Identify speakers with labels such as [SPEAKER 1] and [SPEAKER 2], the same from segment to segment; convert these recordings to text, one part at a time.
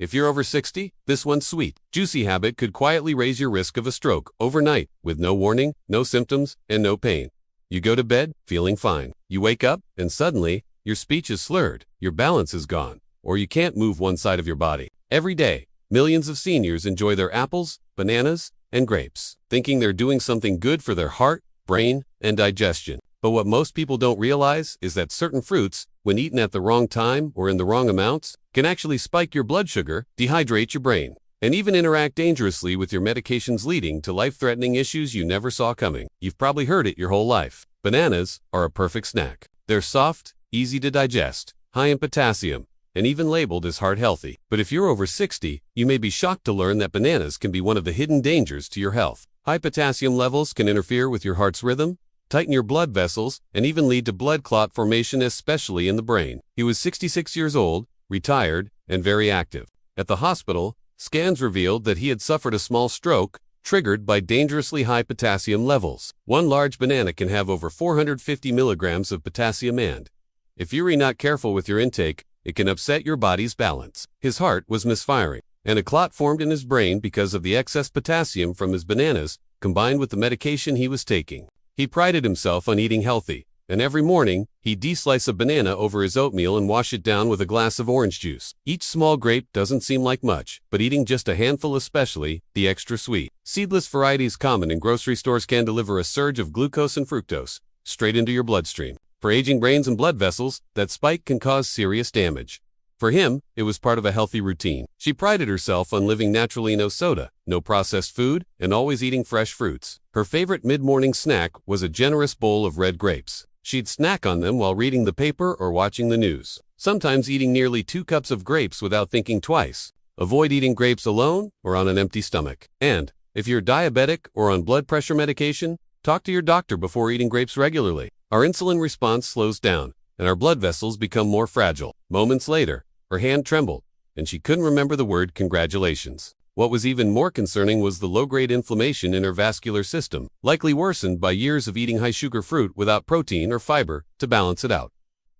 [SPEAKER 1] If you're over 60, this one's sweet. Juicy habit could quietly raise your risk of a stroke overnight with no warning, no symptoms, and no pain. You go to bed feeling fine. You wake up and suddenly your speech is slurred, your balance is gone, or you can't move one side of your body. Every day, millions of seniors enjoy their apples, bananas, and grapes, thinking they're doing something good for their heart, brain, and digestion. But what most people don't realize is that certain fruits, when eaten at the wrong time or in the wrong amounts, can actually spike your blood sugar, dehydrate your brain, and even interact dangerously with your medications, leading to life-threatening issues you never saw coming. You've probably heard it your whole life. Bananas are a perfect snack. They're soft, easy to digest, high in potassium, and even labeled as heart healthy. But if you're over 60, you may be shocked to learn that bananas can be one of the hidden dangers to your health. High potassium levels can interfere with your heart's rhythm, tighten your blood vessels, and even lead to blood clot formation, especially in the brain. He was 66 years old, retired, and very active. At the hospital, scans revealed that he had suffered a small stroke triggered by dangerously high potassium levels. One large banana can have over 450 milligrams of potassium, and if you're not careful with your intake, it can upset your body's balance. His heart was misfiring, and a clot formed in his brain because of the excess potassium from his bananas combined with the medication he was taking. He prided himself on eating healthy, and every morning, he'd de-slice a banana over his oatmeal and wash it down with a glass of orange juice. Each small grape doesn't seem like much, but eating just a handful, especially the extra sweet, seedless varieties common in grocery stores, can deliver a surge of glucose and fructose straight into your bloodstream. For aging brains and blood vessels, that spike can cause serious damage. For him, it was part of a healthy routine. She prided herself on living naturally, no soda, no processed food, and always eating fresh fruits. Her favorite mid-morning snack was a generous bowl of red grapes. She'd snack on them while reading the paper or watching the news, sometimes eating nearly 2 cups of grapes without thinking twice. Avoid eating grapes alone or on an empty stomach. And if you're diabetic or on blood pressure medication, talk to your doctor before eating grapes regularly. Our insulin response slows down, and our blood vessels become more fragile. Moments later, her hand trembled, and she couldn't remember the word congratulations. What was even more concerning was the low-grade inflammation in her vascular system, likely worsened by years of eating high-sugar fruit without protein or fiber to balance it out.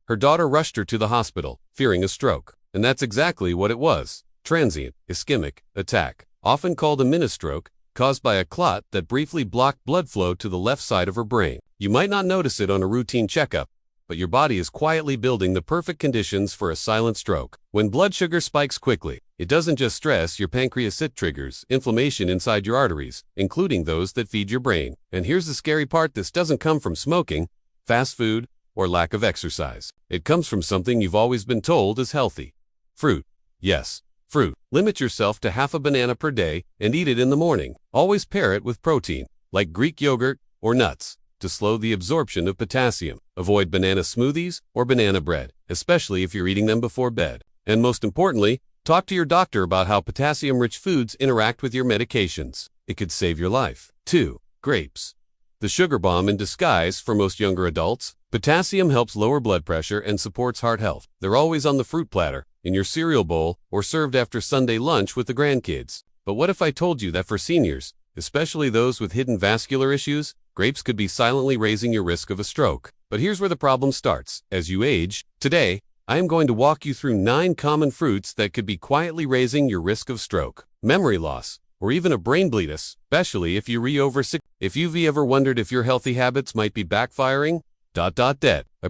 [SPEAKER 1] Her daughter rushed her to the hospital, fearing a stroke, and that's exactly what it was. Transient ischemic attack, often called a mini-stroke, caused by a clot that briefly blocked blood flow to the left side of her brain. You might not notice it on a routine checkup, but your body is quietly building the perfect conditions for a silent stroke. When blood sugar spikes quickly, it doesn't just stress your pancreas, it triggers inflammation inside your arteries, including those that feed your brain. And here's the scary part: this doesn't come from smoking, fast food, or lack of exercise. It comes from something you've always been told is healthy. Fruit. Yes, fruit. Limit yourself to half a banana per day and eat it in the morning. Always pair it with protein, like Greek yogurt or nuts, to slow the absorption of potassium. Avoid banana smoothies or banana bread, especially if you're eating them before bed. And most importantly, talk to your doctor about how potassium-rich foods interact with your medications. It could save your life. 2. Grapes. The sugar bomb in disguise for most younger adults. Potassium helps lower blood pressure and supports heart health. They're always on the fruit platter, in your cereal bowl, or served after Sunday lunch with the grandkids. But what if I told you that for seniors, especially those with hidden vascular issues, grapes could be silently raising your risk of a stroke? But here's where the problem starts. As you age, today, I am going to walk you through 9 common fruits that could be quietly raising your risk of stroke, memory loss, or even a brain bleed, especially if you're over 60. If you've ever wondered if your healthy habits might be backfiring, I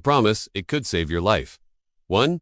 [SPEAKER 1] promise it could save your life. 1.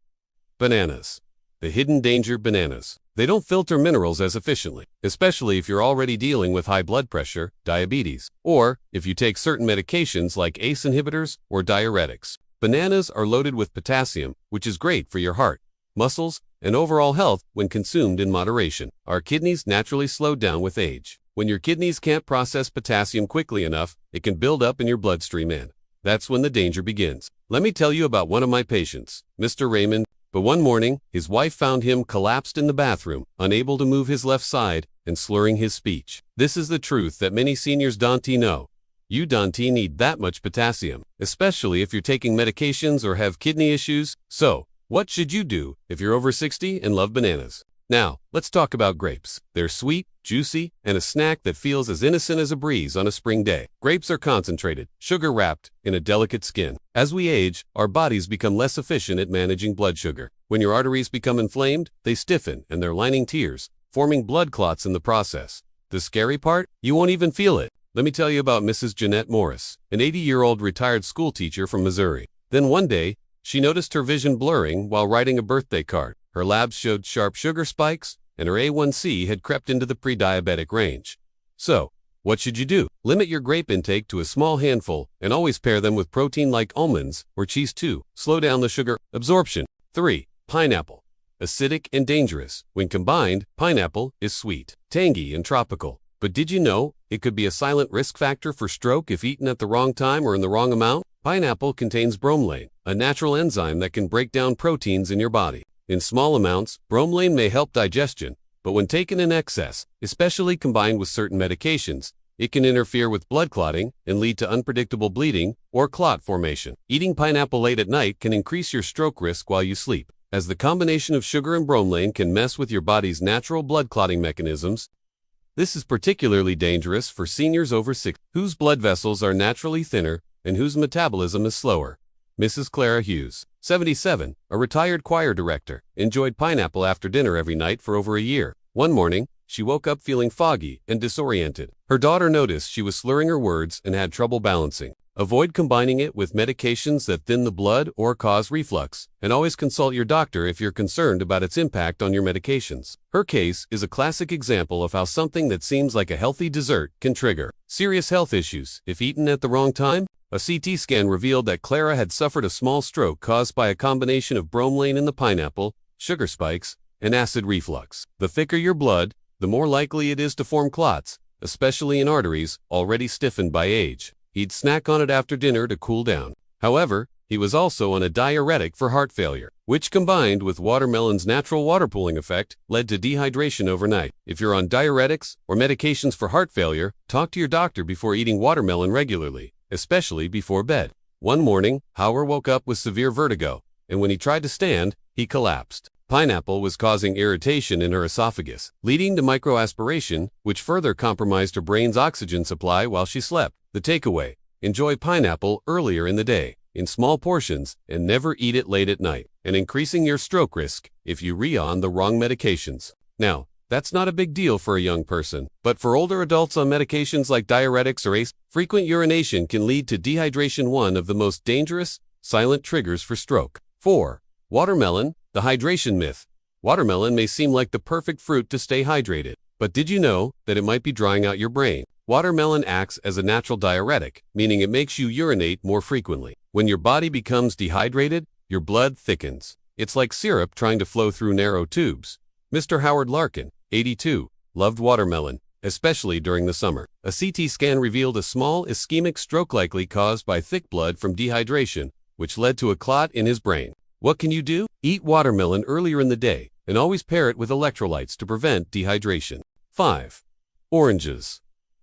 [SPEAKER 1] Bananas. The hidden danger: bananas. They don't filter minerals as efficiently, especially if you're already dealing with high blood pressure, diabetes, or if you take certain medications like ACE inhibitors or diuretics. Bananas are loaded with potassium, which is great for your heart, muscles, and overall health when consumed in moderation. Our kidneys naturally slow down with age. When your kidneys can't process potassium quickly enough, it can build up in your bloodstream, and that's when the danger begins. Let me tell you about one of my patients, Mr. Raymond. But one morning, his wife found him collapsed in the bathroom, unable to move his left side and slurring his speech. This is the truth that many seniors don't know. You don't need that much potassium, especially if you're taking medications or have kidney issues. So, what should you do if you're over 60 and love bananas? Now, let's talk about grapes. They're sweet, juicy, and a snack that feels as innocent as a breeze on a spring day. Grapes are concentrated, sugar-wrapped in a delicate skin. As we age, our bodies become less efficient at managing blood sugar, When your arteries become inflamed, they stiffen and their lining tears, forming blood clots in the process. The scary part? You won't even feel it. Let me tell you about Mrs. Jeanette Morris, an 80-year-old retired school teacher from Missouri. Then one day, she noticed her vision blurring while writing a birthday card. Her labs showed sharp sugar spikes, and her A1C had crept into the pre-diabetic range. So, what should you do? Limit your grape intake to a small handful and always pair them with protein like almonds or cheese too. Slow down the sugar absorption. 3. Pineapple. Acidic and dangerous. When combined, pineapple is sweet, tangy, and tropical. But did you know it could be a silent risk factor for stroke if eaten at the wrong time or in the wrong amount? Pineapple contains bromelain, a natural enzyme that can break down proteins in your body. In small amounts, bromelain may help digestion, but when taken in excess, especially combined with certain medications, it can interfere with blood clotting and lead to unpredictable bleeding or clot formation. Eating pineapple late at night can increase your stroke risk while you sleep, as the combination of sugar and bromelain can mess with your body's natural blood clotting mechanisms. This is particularly dangerous for seniors over 60 whose blood vessels are naturally thinner and whose metabolism is slower. Mrs. Clara Hughes, 77, a retired choir director, enjoyed pineapple after dinner every night for over a year. One morning, she woke up feeling foggy and disoriented. Her daughter noticed she was slurring her words and had trouble balancing. Avoid combining it with medications that thin the blood or cause reflux, and always consult your doctor if you're concerned about its impact on your medications. Her case is a classic example of how something that seems like a healthy dessert can trigger serious health issues if eaten at the wrong time. A CT scan revealed that Clara had suffered a small stroke caused by a combination of bromelain in the pineapple, sugar spikes, and acid reflux. The thicker your blood, the more likely it is to form clots, especially in arteries already stiffened by age. He'd snack on it after dinner to cool down. However, he was also on a diuretic for heart failure, which combined with watermelon's natural water pooling effect led to dehydration overnight. If you're on diuretics or medications for heart failure, talk to your doctor before eating watermelon regularly, especially before bed. One morning, Howard woke up with severe vertigo, and when he tried to stand, he collapsed. Pineapple was causing irritation in her esophagus, leading to microaspiration, which further compromised her brain's oxygen supply while she slept. The takeaway: enjoy pineapple earlier in the day, in small portions, and never eat it late at night, and increasing your stroke risk if you re-on the wrong medications. Now, that's not a big deal for a young person, but for older adults on medications like diuretics or ACE, frequent urination can lead to dehydration, one of the most dangerous, silent triggers for stroke. 4. Watermelon, the hydration myth. Watermelon may seem like the perfect fruit to stay hydrated, but did you know that it might be drying out your brain? Watermelon acts as a natural diuretic, meaning it makes you urinate more frequently. When your body becomes dehydrated, your blood thickens. It's like syrup trying to flow through narrow tubes. Mr. Howard Larkin, 82, loved watermelon, especially during the summer. A CT scan revealed a small ischemic stroke likely caused by thick blood from dehydration, which led to a clot in his brain. What can you do? Eat watermelon earlier in the day, and always pair it with electrolytes to prevent dehydration. 5. Oranges.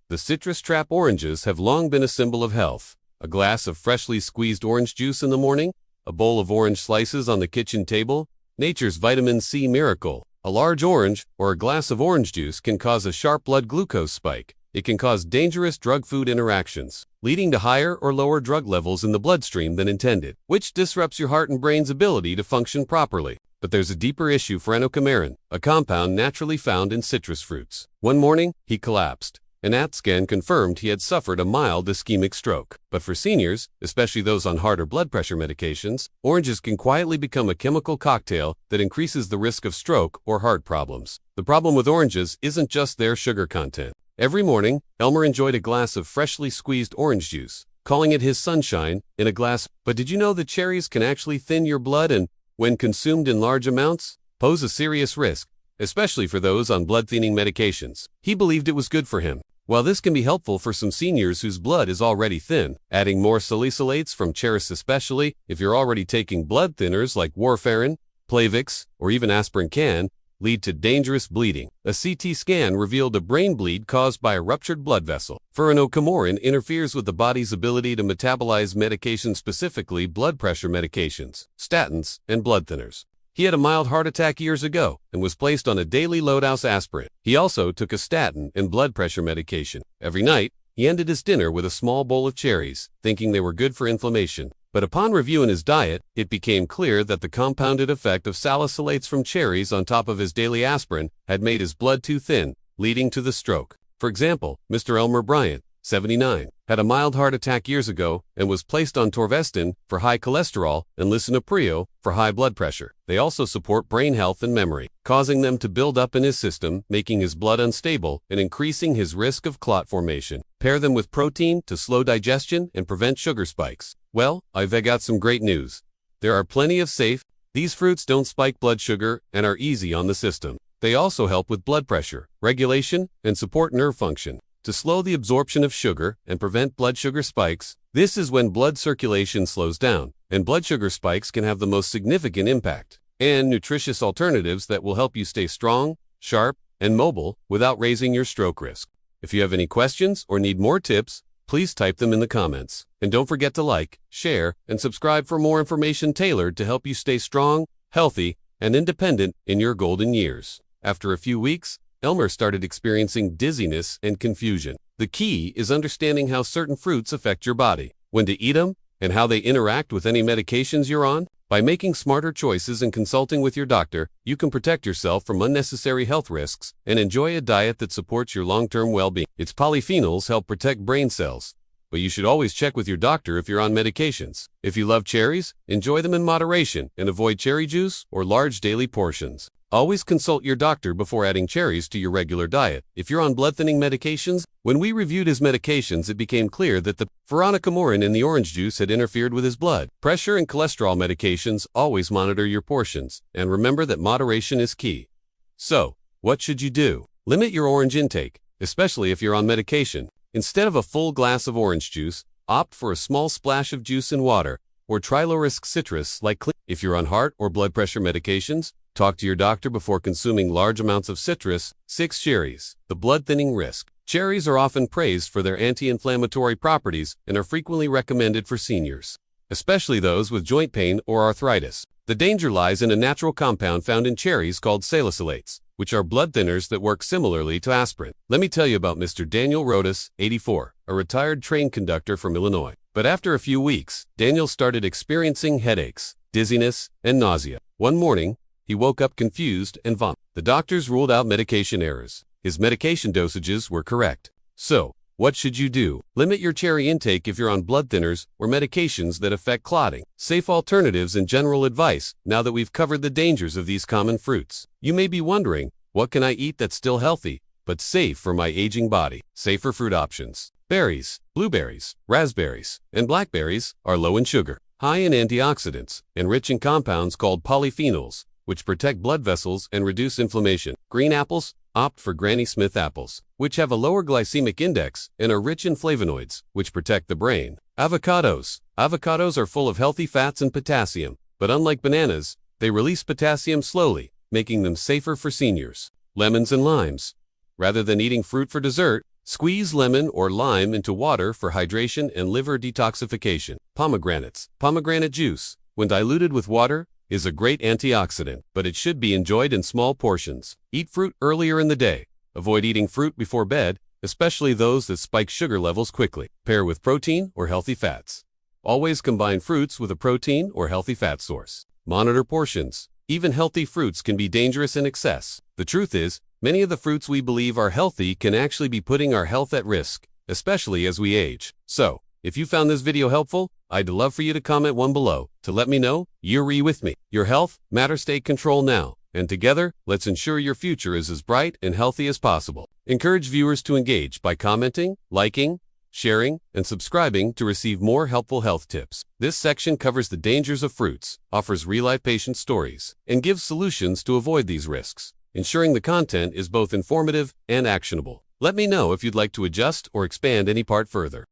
[SPEAKER 1] The citrus trap oranges have long been a symbol of health. A glass of freshly squeezed orange juice in the morning, a bowl of orange slices on the kitchen table, nature's vitamin C miracle. A large orange or a glass of orange juice can cause a sharp blood glucose spike. It can cause dangerous drug-food interactions, leading to higher or lower drug levels in the bloodstream than intended, which disrupts your heart and brain's ability to function properly. But there's a deeper issue for enocomarin, a compound naturally found in citrus fruits. One morning, he collapsed. An AT scan confirmed he had suffered a mild ischemic stroke. But for seniors, especially those on heart or blood pressure medications, oranges can quietly become a chemical cocktail that increases the risk of stroke or heart problems. The problem with oranges isn't just their sugar content. Every morning, Elmer enjoyed a glass of freshly squeezed orange juice, calling it his sunshine, in a glass. But did you know that cherries can actually thin your blood and, when consumed in large amounts, pose a serious risk, especially for those on blood-thinning medications? He believed it was good for him. While this can be helpful for some seniors whose blood is already thin, adding more salicylates from cherries, especially if you're already taking blood thinners like warfarin, Plavix, or even aspirin, can lead to dangerous bleeding. A CT scan revealed a brain bleed caused by a ruptured blood vessel. Enocomarin interferes with the body's ability to metabolize medications, specifically blood pressure medications, statins, and blood thinners. He had a mild heart attack years ago and was placed on a daily low-dose aspirin. He also took a statin and blood pressure medication. Every night, he ended his dinner with a small bowl of cherries, thinking they were good for inflammation. But upon reviewing his diet, it became clear that the compounded effect of salicylates from cherries on top of his daily aspirin had made his blood too thin, leading to the stroke. For example, Mr. Elmer Bryant, 79, had a mild heart attack years ago and was placed on Torvestin for high cholesterol and Lisinopril for high blood pressure. They also support brain health and memory, causing them to build up in his system, making his blood unstable and increasing his risk of clot formation. Pair them with protein to slow digestion and prevent sugar spikes. Well, I've got some great news. There are plenty of safe. These fruits don't spike blood sugar and are easy on the system. They also help with blood pressure, regulation, and support nerve function. To slow the absorption of sugar and prevent blood sugar spikes, this is when blood circulation slows down, and blood sugar spikes can have the most significant impact. And nutritious alternatives that will help you stay strong, sharp, and mobile without raising your stroke risk. If you have any questions or need more tips, please type them in the comments. And don't forget to like, share, and subscribe for more information tailored to help you stay strong, healthy, and independent in your golden years. After a few weeks, Elmer started experiencing dizziness and confusion. The key is understanding how certain fruits affect your body, when to eat them, and how they interact with any medications you're on. By making smarter choices and consulting with your doctor, you can protect yourself from unnecessary health risks and enjoy a diet that supports your long-term well-being. Its polyphenols help protect brain cells, but you should always check with your doctor if you're on medications. If you love cherries, enjoy them in moderation and avoid cherry juice or large daily portions. Always consult your doctor before adding cherries to your regular diet. If you're on blood-thinning medications, when we reviewed his medications, it became clear that the veronica-morin in the orange juice had interfered with his blood pressure and cholesterol medications. Always monitor your portions, and remember that moderation is key. So, what should you do? Limit your orange intake, especially if you're on medication. Instead of a full glass of orange juice, opt for a small splash of juice in water, or try low-risk citrus like clean. If you're on heart or blood pressure medications, talk to your doctor before consuming large amounts of citrus. 6. Cherries. The blood-thinning risk. Cherries are often praised for their anti-inflammatory properties and are frequently recommended for seniors, especially those with joint pain or arthritis. The danger lies in a natural compound found in cherries called salicylates, which are blood thinners that work similarly to aspirin. Let me tell you about Mr. Daniel Rodas, 84, a retired train conductor from Illinois. But after a few weeks, Daniel started experiencing headaches, dizziness, and nausea. One morning, he woke up confused and vomited. The doctors ruled out medication errors. His medication dosages were correct. So, what should you do? Limit your cherry intake if you're on blood thinners or medications that affect clotting. Safe alternatives and general advice now that we've covered the dangers of these common fruits. You may be wondering, what can I eat that's still healthy, but safe for my aging body? Safer fruit options. Berries, blueberries, raspberries, and blackberries are low in sugar, high in antioxidants, and rich in compounds called polyphenols, which protect blood vessels and reduce inflammation. Green apples, opt for Granny Smith apples, which have a lower glycemic index and are rich in flavonoids, which protect the brain. Avocados. Avocados are full of healthy fats and potassium, but unlike bananas, they release potassium slowly, making them safer for seniors. Lemons and limes. Rather than eating fruit for dessert, squeeze lemon or lime into water for hydration and liver detoxification. Pomegranates. Pomegranate juice, when diluted with water, is a great antioxidant, but it should be enjoyed in small portions. Eat fruit earlier in the day. Avoid eating fruit before bed, especially those that spike sugar levels quickly. Pair with protein or healthy fats. Always combine fruits with a protein or healthy fat source. Monitor portions. Even healthy fruits can be dangerous in excess. The truth is, many of the fruits we believe are healthy can actually be putting our health at risk, especially as we age. So, if you found this video helpful, I'd love for you to comment one below to let me know you're with me. Your health matters. Take control now, and together, let's ensure your future is as bright and healthy as possible. Encourage viewers to engage by commenting, liking, sharing, and subscribing to receive more helpful health tips. This section covers the dangers of fruits, offers real-life patient stories, and gives solutions to avoid these risks, ensuring the content is both informative and actionable. Let me know if you'd like to adjust or expand any part further.